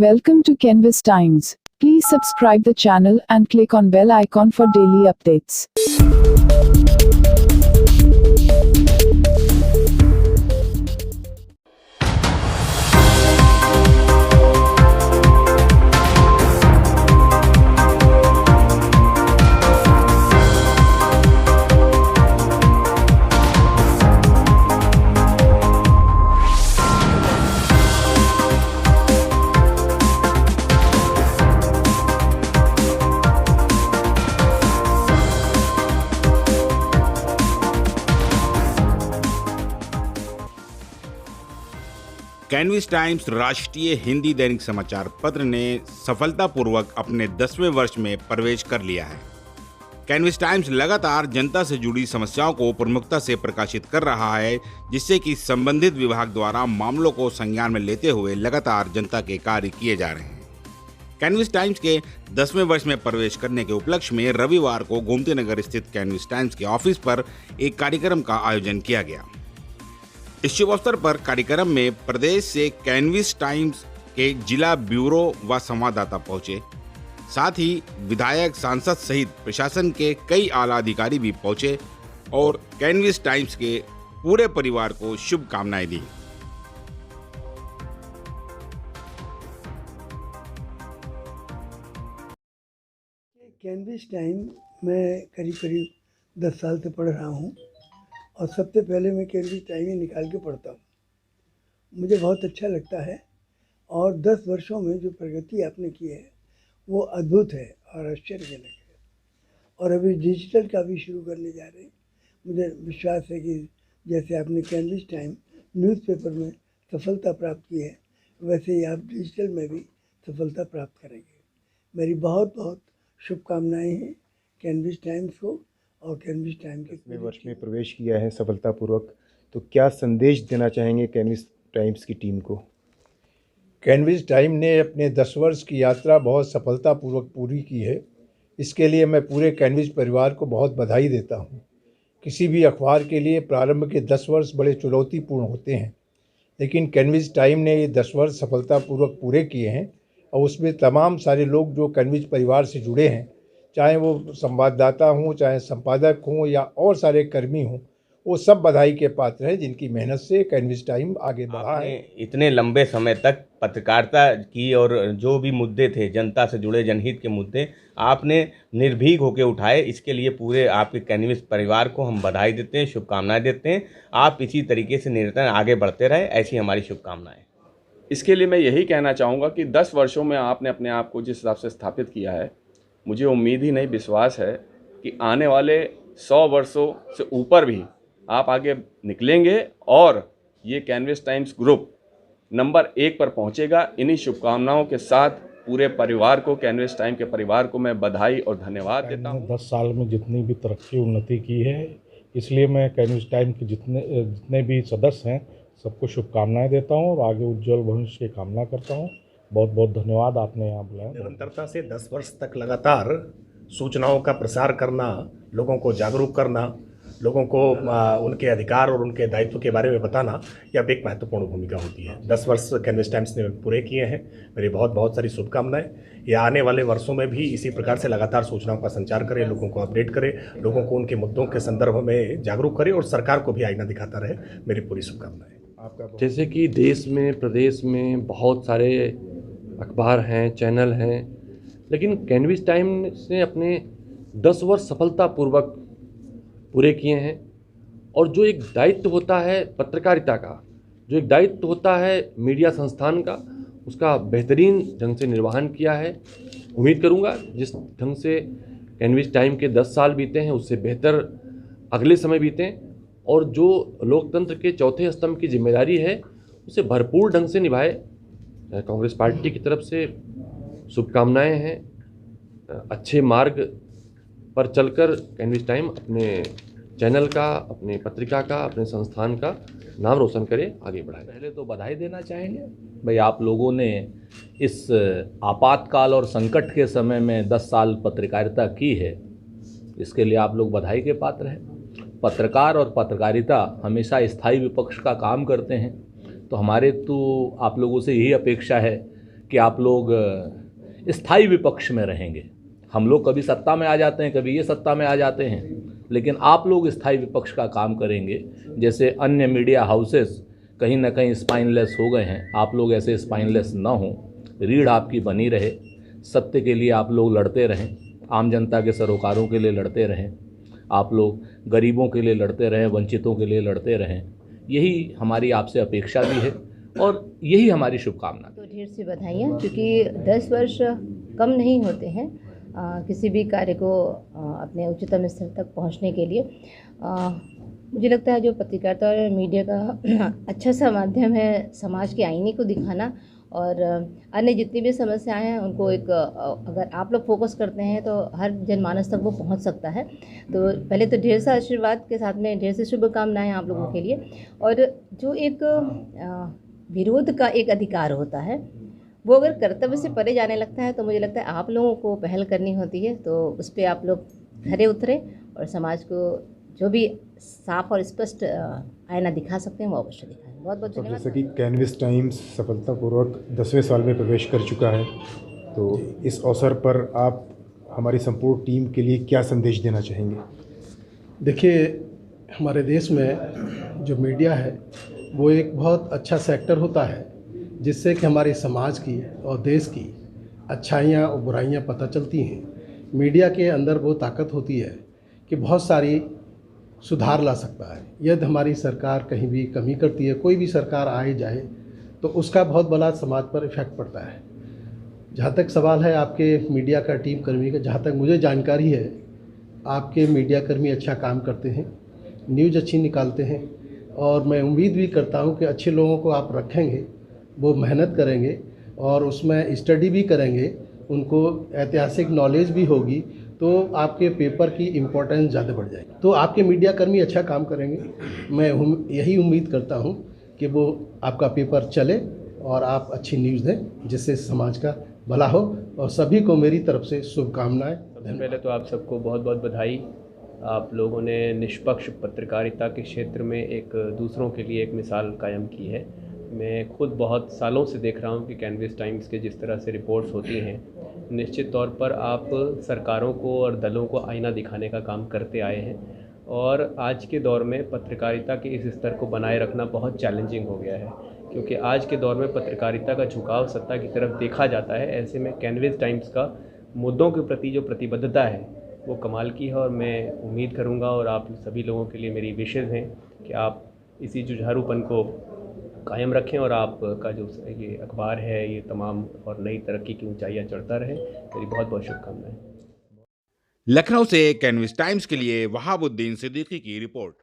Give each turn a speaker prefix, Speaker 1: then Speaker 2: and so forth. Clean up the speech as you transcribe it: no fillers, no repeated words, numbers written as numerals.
Speaker 1: Welcome to Canvas Times. Please subscribe the channel and click on bell icon for daily updates.
Speaker 2: Canvis Times राष्ट्रीय हिंदी दैनिक समाचार पत्र ने सफलतापूर्वक अपने 10वें वर्ष में प्रवेश कर लिया है। कैनविस टाइम्स लगातार जनता से जुड़ी समस्याओं को प्रमुखता से प्रकाशित कर रहा है, जिससे कि संबंधित विभाग द्वारा मामलों को संज्ञान में लेते हुए लगातार जनता के कार्य किए जा रहे हैं। कैनविस टाइम्स के 10वें वर्ष में प्रवेश करने के उपलक्ष्य में रविवार को गोमती नगर स्थित कैनविस टाइम्स के ऑफिस पर एक कार्यक्रम का आयोजन किया गया। इस शुभ अवसर पर कार्यक्रम में प्रदेश से कैनविस टाइम्स के जिला ब्यूरो व संवाददाता पहुंचे। साथ ही विधायक, सांसद सहित प्रशासन के कई आला अधिकारी भी पहुंचे और कैनविस टाइम्स के पूरे परिवार को शुभकामनाएं दी।
Speaker 3: कैनविस टाइम मैं करीब 10 साल से पढ़ रहा हूँ और सबसे पहले मैं कैनविस टाइम ही निकाल के पढ़ता हूँ। मुझे बहुत अच्छा लगता है और 10 वर्षों में जो प्रगति आपने की है वो अद्भुत है और आश्चर्यजनक है। और अभी डिजिटल का भी शुरू करने जा रहे हैं। मुझे विश्वास है कि जैसे आपने कैनविस टाइम न्यूज़पेपर में सफलता प्राप्त की है, वैसे ही आप डिजिटल में भी सफलता प्राप्त करेंगे। मेरी बहुत बहुत शुभकामनाएँ हैं कैनविस टाइम्स को और कैनविस टाइम के
Speaker 4: 10वें वर्ष में प्रवेश किया है सफलतापूर्वक, तो क्या संदेश देना चाहेंगे कैनविस टाइम्स की टीम को?
Speaker 5: कैनविस टाइम ने अपने 10 वर्ष की यात्रा बहुत सफलतापूर्वक पूरी की है। इसके लिए मैं पूरे कैनविस परिवार को बहुत बधाई देता हूँ। किसी भी अखबार के लिए प्रारंभ के 10 वर्ष बड़े चुनौतीपूर्ण होते हैं, लेकिन कैनविस टाइम ने ये 10 वर्ष सफलतापूर्वक पूरे किए हैं और उसमें तमाम सारे लोग जो कैनविस परिवार से जुड़े हैं, चाहे वो संवाददाता हों, चाहे संपादक हों या और सारे कर्मी हों, वो सब बधाई के पात्र हैं जिनकी मेहनत से कैनविस टाइम आगे बढ़ा है।
Speaker 6: इतने लंबे समय तक पत्रकारिता की और जो भी मुद्दे थे जनता से जुड़े जनहित के मुद्दे आपने निर्भीक होकर उठाए। इसके लिए पूरे आपके कैनविस परिवार को हम बधाई देते हैं, शुभकामनाएं देते हैं। आप इसी तरीके से निरंतर आगे बढ़ते रहे, ऐसी हमारी शुभकामनाएं।
Speaker 7: इसके लिए मैं यही कहना चाहूँगा कि 10 वर्षों में आपने अपने आप को जिस हिसाब से स्थापित किया है, मुझे उम्मीद ही नहीं, विश्वास है कि आने वाले 100 वर्षों से ऊपर भी आप आगे निकलेंगे और ये कैनविस टाइम्स ग्रुप नंबर 1 पर पहुंचेगा। इन्हीं शुभकामनाओं के साथ पूरे परिवार को, कैनविस टाइम के परिवार को मैं बधाई और धन्यवाद देता हूं।
Speaker 8: 10 साल में जितनी भी तरक्की उन्नति की है, इसलिए मैं कैनविस टाइम के जितने भी सदस्य हैं सबको शुभकामनाएं देता हूं और आगे उज्जवल भविष्य की कामना करता हूं। बहुत बहुत धन्यवाद, आपने यहाँ बुलाया।
Speaker 9: निरंतरता से 10 वर्ष तक लगातार सूचनाओं का प्रसार करना, लोगों को जागरूक करना, लोगों को उनके अधिकार और उनके दायित्व के बारे में बताना, यह एक महत्वपूर्ण भूमिका होती है। 10 वर्ष कैनविस टाइम्स ने पूरे किए हैं। मेरी बहुत बहुत सारी शुभकामनाएं। ये आने वाले वर्षों में भी इसी प्रकार से लगातार सूचनाओं का संचार करें, लोगों को अपडेट करें, लोगों को उनके मुद्दों के संदर्भ में जागरूक करें और सरकार को भी आईना दिखाता रहे। मेरी पूरी शुभकामनाएं।
Speaker 10: जैसे कि देश में, प्रदेश में बहुत सारे अखबार हैं, चैनल हैं, लेकिन कैनविस टाइम्स ने अपने 10 वर्ष सफलतापूर्वक पूरे किए हैं। और जो एक दायित्व होता है पत्रकारिता का, जो एक दायित्व होता है मीडिया संस्थान का, उसका बेहतरीन ढंग से निर्वहन किया है। उम्मीद करूंगा जिस ढंग से कैनविस टाइम के 10 साल बीते हैं, उससे बेहतर अगले समय बीतें और जो लोकतंत्र के चौथे स्तंभ की जिम्मेदारी है उसे भरपूर ढंग से निभाए। कांग्रेस पार्टी की तरफ से शुभकामनाएं हैं। अच्छे मार्ग पर चलकर कैनविस टाइम अपने चैनल का, अपने पत्रिका का, अपने संस्थान का नाम रोशन करे, आगे बढ़ाए।
Speaker 11: पहले तो बधाई देना चाहेंगे भाई, आप लोगों ने इस आपातकाल और संकट के समय में 10 साल पत्रकारिता की है, इसके लिए आप लोग बधाई के पात्र हैं। पत्रकार और पत्रकारिता हमेशा स्थायी विपक्ष का काम करते हैं, तो हमारे तो आप लोगों से यही अपेक्षा है कि आप लोग स्थायी विपक्ष में रहेंगे। हम लोग कभी सत्ता में आ जाते हैं, कभी ये सत्ता में आ जाते हैं, लेकिन आप लोग स्थायी विपक्ष का काम करेंगे। जैसे अन्य मीडिया हाउसेस कहीं ना कहीं स्पाइनलेस हो गए हैं, आप लोग ऐसे स्पाइनलेस ना हों, रीढ़ आपकी बनी रहे, सत्य के लिए आप लोग लड़ते रहें, आम जनता के सरोकारों के लिए लड़ते रहें, आप लोग गरीबों के लिए लड़ते रहें, वंचितों के लिए लड़ते रहें। यही हमारी आपसे अपेक्षा भी है और यही हमारी शुभकामना।
Speaker 12: तो ढेर सी बधाइयाँ, क्योंकि 10 वर्ष कम नहीं होते हैं किसी भी कार्य को अपने उच्चतम स्तर तक पहुंचने के लिए। मुझे लगता है जो पत्रकारिता और मीडिया का अच्छा सा माध्यम है समाज के आईने को दिखाना, और अन्य जितनी भी समस्याएं हैं उनको एक अगर आप लोग फोकस करते हैं तो हर जनमानस तक वो पहुंच सकता है। तो पहले तो ढेर सा आशीर्वाद के साथ में ढेर सी शुभकामनाएं आप लोगों के लिए। और जो एक विरोध का एक अधिकार होता है वो अगर कर्तव्य से परे जाने लगता है तो मुझे लगता है आप लोगों को पहल करनी होती है, तो उस पर आप लोग खरे उतरे और समाज को जो भी साफ और स्पष्ट आईना दिखा सकते हैं वो अवश्य दिखाएं। बहुत बहुत धन्यवाद।
Speaker 4: जैसा कि कैनविस टाइम्स सफलतापूर्वक 10वें साल में प्रवेश कर चुका है, तो इस अवसर पर आप हमारी संपूर्ण टीम के लिए क्या संदेश देना चाहेंगे?
Speaker 5: देखिए, हमारे देश में जो मीडिया है वो एक बहुत अच्छा सेक्टर होता है जिससे कि हमारे समाज की और देश की अच्छाइयाँ और बुराइयाँ पता चलती हैं। मीडिया के अंदर वो ताकत होती है कि बहुत सारी सुधार ला सकता है। यदि हमारी सरकार कहीं भी कमी करती है, कोई भी सरकार आए जाए, तो उसका बहुत बड़ा समाज पर इफ़ेक्ट पड़ता है। जहाँ तक सवाल है आपके मीडिया का टीम कर्मी का, जहाँ तक मुझे जानकारी है आपके मीडिया कर्मी अच्छा काम करते हैं, न्यूज़ अच्छी निकालते हैं, और मैं उम्मीद भी करता हूँ कि अच्छे लोगों को आप रखेंगे, वो मेहनत करेंगे और उसमें स्टडी भी करेंगे, उनको ऐतिहासिक नॉलेज भी होगी, तो आपके पेपर की इम्पोर्टेंस ज़्यादा बढ़ जाएगी। तो आपके मीडिया कर्मी अच्छा काम करेंगे। मैं यही उम्मीद करता हूँ कि वो आपका पेपर चले और आप अच्छी न्यूज़ दें जिससे समाज का भला हो, और सभी को मेरी तरफ से शुभकामनाएं।
Speaker 13: सबसे पहले तो आप सबको बहुत बहुत बधाई। आप लोगों ने निष्पक्ष पत्रकारिता के क्षेत्र में एक दूसरों के लिए एक मिसाल कायम की है। मैं खुद बहुत सालों से देख रहा हूं कि कैनविस टाइम्स के जिस तरह से रिपोर्ट्स होती हैं, निश्चित तौर पर आप सरकारों को और दलों को आईना दिखाने का काम करते आए हैं, और आज के दौर में पत्रकारिता के इस स्तर को बनाए रखना बहुत चैलेंजिंग हो गया है, क्योंकि आज के दौर में पत्रकारिता का झुकाव सत्ता की तरफ देखा जाता है। ऐसे में कैनविस टाइम्स का मुद्दों के प्रति जो प्रतिबद्धता है वो कमाल की है, और मैं उम्मीद करूंगा और आप सभी लोगों के लिए मेरी विशेज़ हैं कि आप इसी जुझारूपन को कायम रखें और आपका जो ये अखबार है ये तमाम और नई तरक्की की ऊंचाइयां चढ़ता रहे। मेरी बहुत बहुत शुभकामनाएं।
Speaker 2: लखनऊ से कैनविस टाइम्स के लिए वहाबुद्दीन सिद्दीकी की रिपोर्ट।